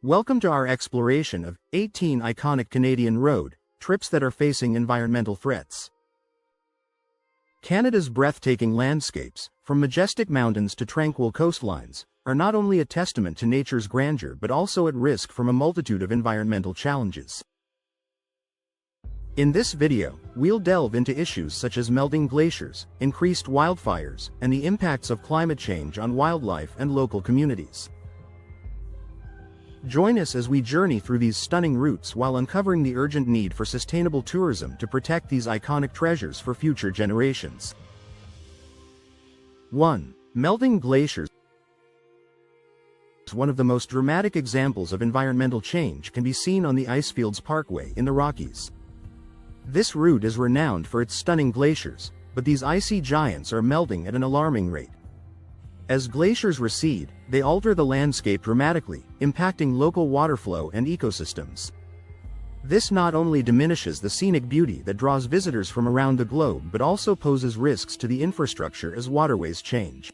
Welcome to our exploration of 18 iconic Canadian road trips that are facing environmental threats. Canada's breathtaking landscapes, from majestic mountains to tranquil coastlines, are not only a testament to nature's grandeur but also at risk from a multitude of environmental challenges. In this video, we'll delve into issues such as melting glaciers, increased wildfires, and the impacts of climate change on wildlife and local communities. Join us as we journey through these stunning routes while uncovering the urgent need for sustainable tourism to protect these iconic treasures for future generations. 1. Melting glaciers. One of the most dramatic examples of environmental change can be seen on the Icefields Parkway in the Rockies. This route is renowned for its stunning glaciers, but these icy giants are melting at an alarming rate. As glaciers recede, they alter the landscape dramatically, impacting local water flow and ecosystems. This not only diminishes the scenic beauty that draws visitors from around the globe but also poses risks to the infrastructure as waterways change.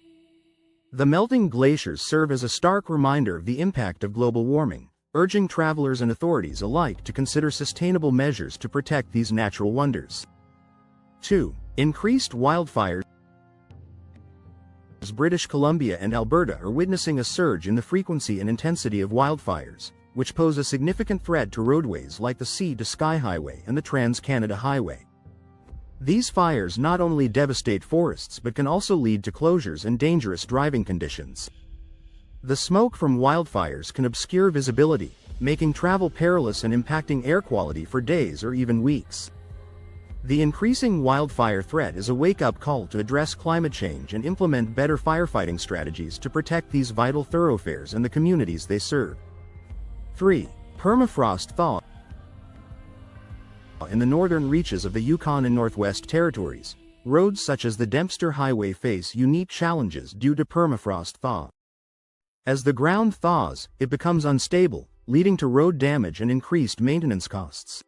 The melting glaciers serve as a stark reminder of the impact of global warming, urging travelers and authorities alike to consider sustainable measures to protect these natural wonders. 2. Increased wildfires. British Columbia and Alberta are witnessing a surge in the frequency and intensity of wildfires, which pose a significant threat to roadways like the Sea-to-Sky Highway and the Trans-Canada Highway. These fires not only devastate forests but can also lead to closures and dangerous driving conditions. The smoke from wildfires can obscure visibility, making travel perilous and impacting air quality for days or even weeks. The increasing wildfire threat is a wake-up call to address climate change and implement better firefighting strategies to protect these vital thoroughfares and the communities they serve. 3. Permafrost thaw. In the northern reaches of the Yukon and Northwest Territories, roads such as the Dempster Highway face unique challenges due to permafrost thaw. As the ground thaws, it becomes unstable, leading to road damage and increased maintenance costs.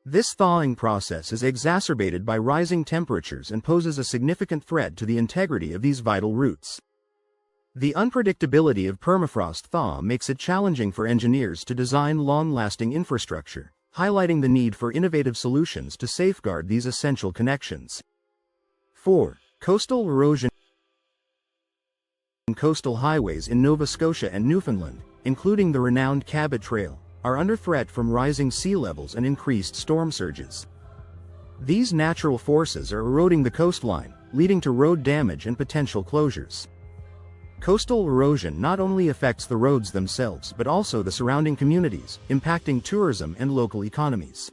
This thawing process is exacerbated by rising temperatures and poses a significant threat to the integrity of these vital routes. The unpredictability of permafrost thaw makes it challenging for engineers to design long-lasting infrastructure, highlighting the need for innovative solutions to safeguard these essential connections. 4. Coastal erosion. Coastal highways in Nova Scotia and Newfoundland, including the renowned Cabot Trail, are under threat from rising sea levels and increased storm surges. These natural forces are eroding the coastline, leading to road damage and potential closures. Coastal erosion not only affects the roads themselves but also the surrounding communities, impacting tourism and local economies.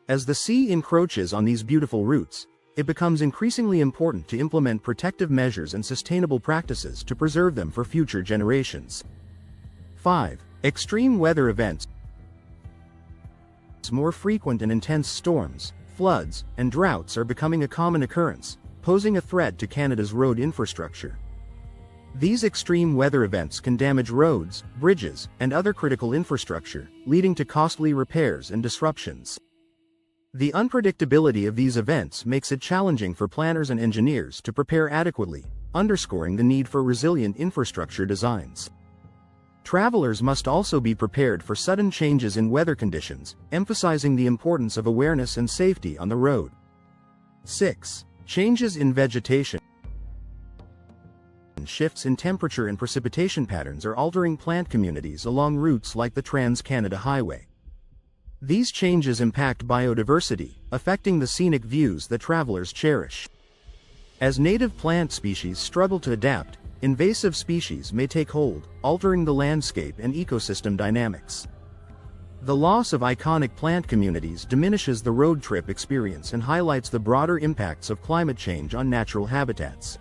As the sea encroaches on these beautiful routes, it becomes increasingly important to implement protective measures and sustainable practices to preserve them for future generations. 5. Extreme weather events. More frequent and intense storms, floods, and droughts are becoming a common occurrence, posing a threat to Canada's road infrastructure. These extreme weather events can damage roads, bridges, and other critical infrastructure, leading to costly repairs and disruptions. The unpredictability of these events makes it challenging for planners and engineers to prepare adequately, underscoring the need for resilient infrastructure designs. Travelers must also be prepared for sudden changes in weather conditions, emphasizing the importance of awareness and safety on the road. 6. Changes in vegetation. Shifts in temperature and precipitation patterns are altering plant communities along routes like the Trans-Canada Highway. These changes impact biodiversity, affecting the scenic views that travelers cherish. As native plant species struggle to adapt, invasive species may take hold, altering the landscape and ecosystem dynamics. The loss of iconic plant communities diminishes the road trip experience and highlights the broader impacts of climate change on natural habitats.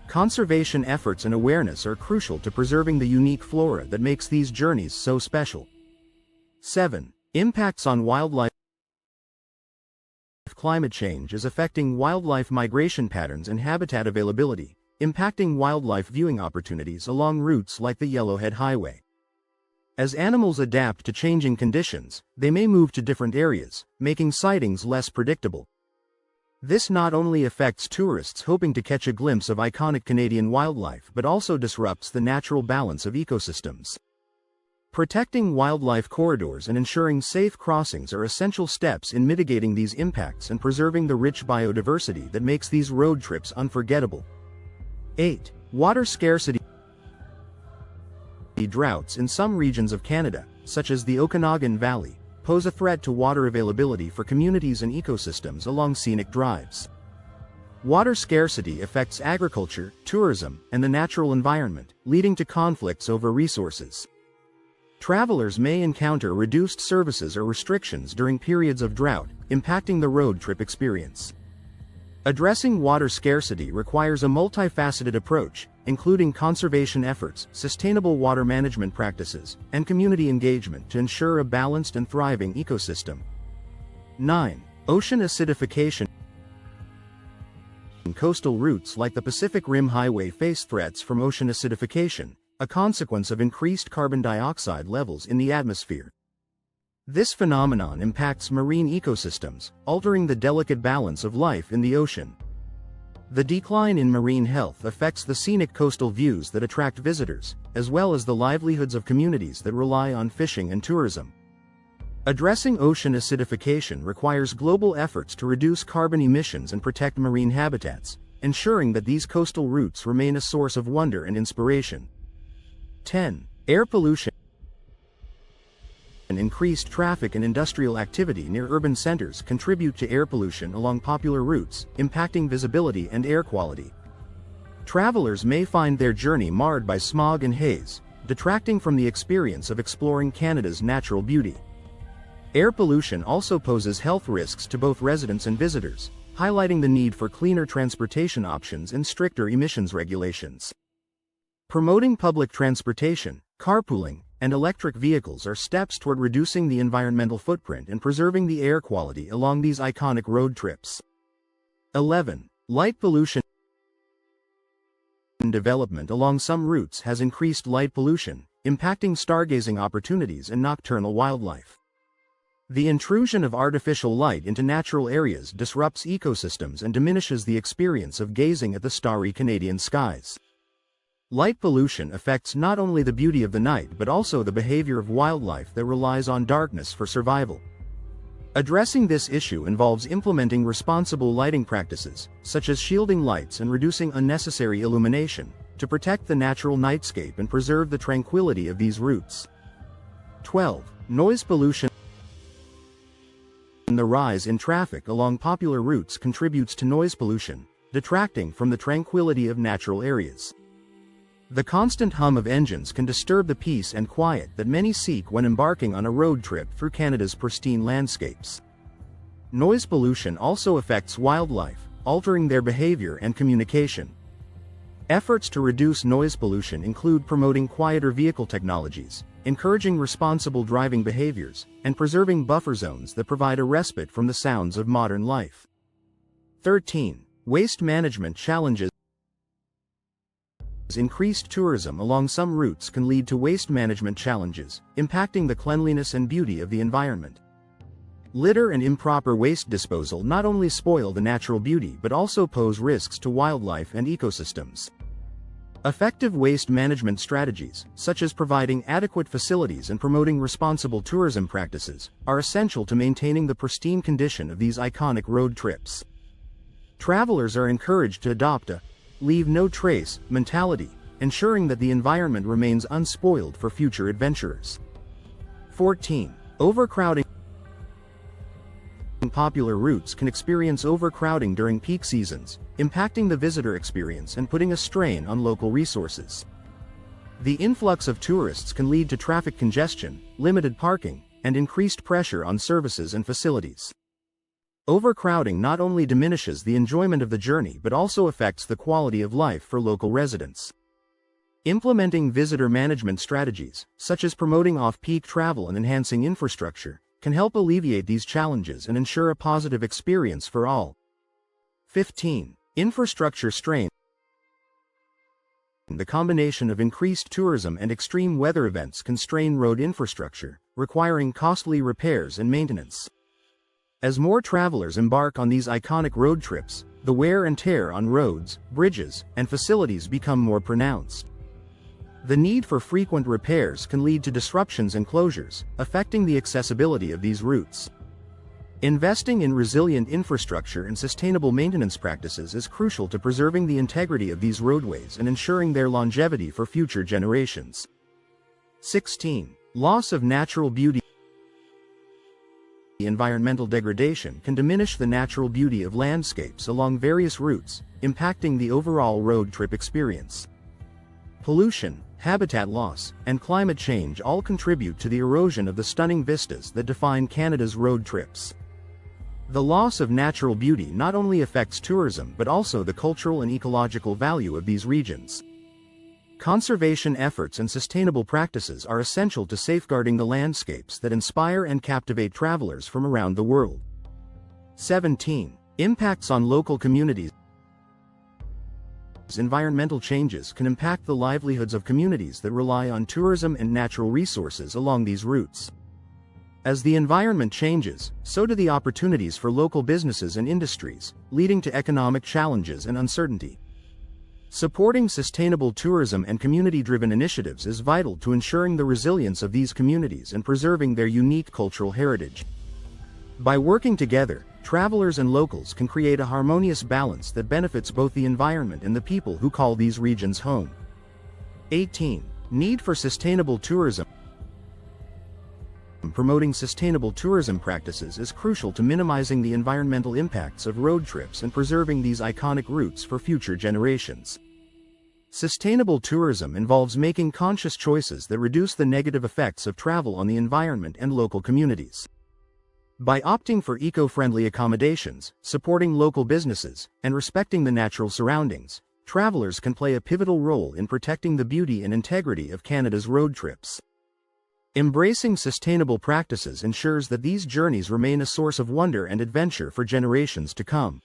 Conservation efforts and awareness are crucial to preserving the unique flora that makes these journeys so special. 7. Impacts on wildlife. Climate change is affecting wildlife migration patterns and habitat availability, impacting wildlife viewing opportunities along routes like the Yellowhead Highway. As animals adapt to changing conditions, they may move to different areas, making sightings less predictable. This not only affects tourists hoping to catch a glimpse of iconic Canadian wildlife but also disrupts the natural balance of ecosystems. Protecting wildlife corridors and ensuring safe crossings are essential steps in mitigating these impacts and preserving the rich biodiversity that makes these road trips unforgettable. 8. Water scarcity. Droughts in some regions of Canada, such as the Okanagan Valley, pose a threat to water availability for communities and ecosystems along scenic drives. Water scarcity affects agriculture, tourism, and the natural environment, leading to conflicts over resources. Travelers may encounter reduced services or restrictions during periods of drought, impacting the road trip experience. Addressing water scarcity requires a multifaceted approach, including conservation efforts, sustainable water management practices, and community engagement to ensure a balanced and thriving ecosystem. 9. Ocean acidification. Coastal routes like the Pacific Rim Highway face threats from ocean acidification, a consequence of increased carbon dioxide levels in the atmosphere. This phenomenon impacts marine ecosystems, altering the delicate balance of life in the ocean. The decline in marine health affects the scenic coastal views that attract visitors, as well as the livelihoods of communities that rely on fishing and tourism. Addressing ocean acidification requires global efforts to reduce carbon emissions and protect marine habitats, ensuring that these coastal routes remain a source of wonder and inspiration. 10. Air pollution. Increased traffic and industrial activity near urban centers contribute to air pollution along popular routes, impacting visibility and air quality. Travelers may find their journey marred by smog and haze, detracting from the experience of exploring Canada's natural beauty. Air pollution also poses health risks to both residents and visitors, highlighting the need for cleaner transportation options and stricter emissions regulations. Promoting public transportation, carpooling, and electric vehicles are steps toward reducing the environmental footprint and preserving the air quality along these iconic road trips. 11. Light pollution. Development along some routes has increased light pollution, impacting stargazing opportunities and nocturnal wildlife. The intrusion of artificial light into natural areas disrupts ecosystems and diminishes the experience of gazing at the starry Canadian skies. Light pollution affects not only the beauty of the night but also the behavior of wildlife that relies on darkness for survival. Addressing this issue involves implementing responsible lighting practices, such as shielding lights and reducing unnecessary illumination, to protect the natural nightscape and preserve the tranquility of these routes. 12. Noise pollution. The rise in traffic along popular routes contributes to noise pollution, detracting from the tranquility of natural areas. The constant hum of engines can disturb the peace and quiet that many seek when embarking on a road trip through Canada's pristine landscapes. Noise pollution also affects wildlife, altering their behavior and communication. Efforts to reduce noise pollution include promoting quieter vehicle technologies, encouraging responsible driving behaviors, and preserving buffer zones that provide a respite from the sounds of modern life. 13. Waste management challenges. Increased tourism along some routes can lead to waste management challenges, impacting the cleanliness and beauty of the environment. Litter and improper waste disposal not only spoil the natural beauty but also pose risks to wildlife and ecosystems. Effective waste management strategies, such as providing adequate facilities and promoting responsible tourism practices, are essential to maintaining the pristine condition of these iconic road trips. Travelers are encouraged to adopt a leave no trace mentality, ensuring that the environment remains unspoiled for future adventurers. 14. Overcrowding. Popular routes can experience overcrowding during peak seasons, impacting the visitor experience and putting a strain on local resources. The influx of tourists can lead to traffic congestion, limited parking, and increased pressure on services and facilities. Overcrowding not only diminishes the enjoyment of the journey but also affects the quality of life for local residents. Implementing visitor management strategies, such as promoting off-peak travel and enhancing infrastructure, can help alleviate these challenges and ensure a positive experience for all. 15. Infrastructure strain. The combination of increased tourism and extreme weather events can strain road infrastructure, requiring costly repairs and maintenance. As more travelers embark on these iconic road trips, the wear and tear on roads, bridges, and facilities become more pronounced. The need for frequent repairs can lead to disruptions and closures, affecting the accessibility of these routes. Investing in resilient infrastructure and sustainable maintenance practices is crucial to preserving the integrity of these roadways and ensuring their longevity for future generations. 16. Loss of natural beauty. Environmental degradation can diminish the natural beauty of landscapes along various routes, impacting the overall road trip experience. Pollution, habitat loss, and climate change all contribute to the erosion of the stunning vistas that define Canada's road trips. The loss of natural beauty not only affects tourism but also the cultural and ecological value of these regions. Conservation efforts and sustainable practices are essential to safeguarding the landscapes that inspire and captivate travelers from around the world. 17. Impacts on local communities. Environmental changes can impact the livelihoods of communities that rely on tourism and natural resources along these routes. As the environment changes, so do the opportunities for local businesses and industries, leading to economic challenges and uncertainty. Supporting sustainable tourism and community-driven initiatives is vital to ensuring the resilience of these communities and preserving their unique cultural heritage. By working together, travelers and locals can create a harmonious balance that benefits both the environment and the people who call these regions home. 18. Need for sustainable tourism. Promoting sustainable tourism practices is crucial to minimizing the environmental impacts of road trips and preserving these iconic routes for future generations. Sustainable tourism involves making conscious choices that reduce the negative effects of travel on the environment and local communities. By opting for eco-friendly accommodations, supporting local businesses, and respecting the natural surroundings, travelers can play a pivotal role in protecting the beauty and integrity of Canada's road trips. Embracing sustainable practices ensures that these journeys remain a source of wonder and adventure for generations to come.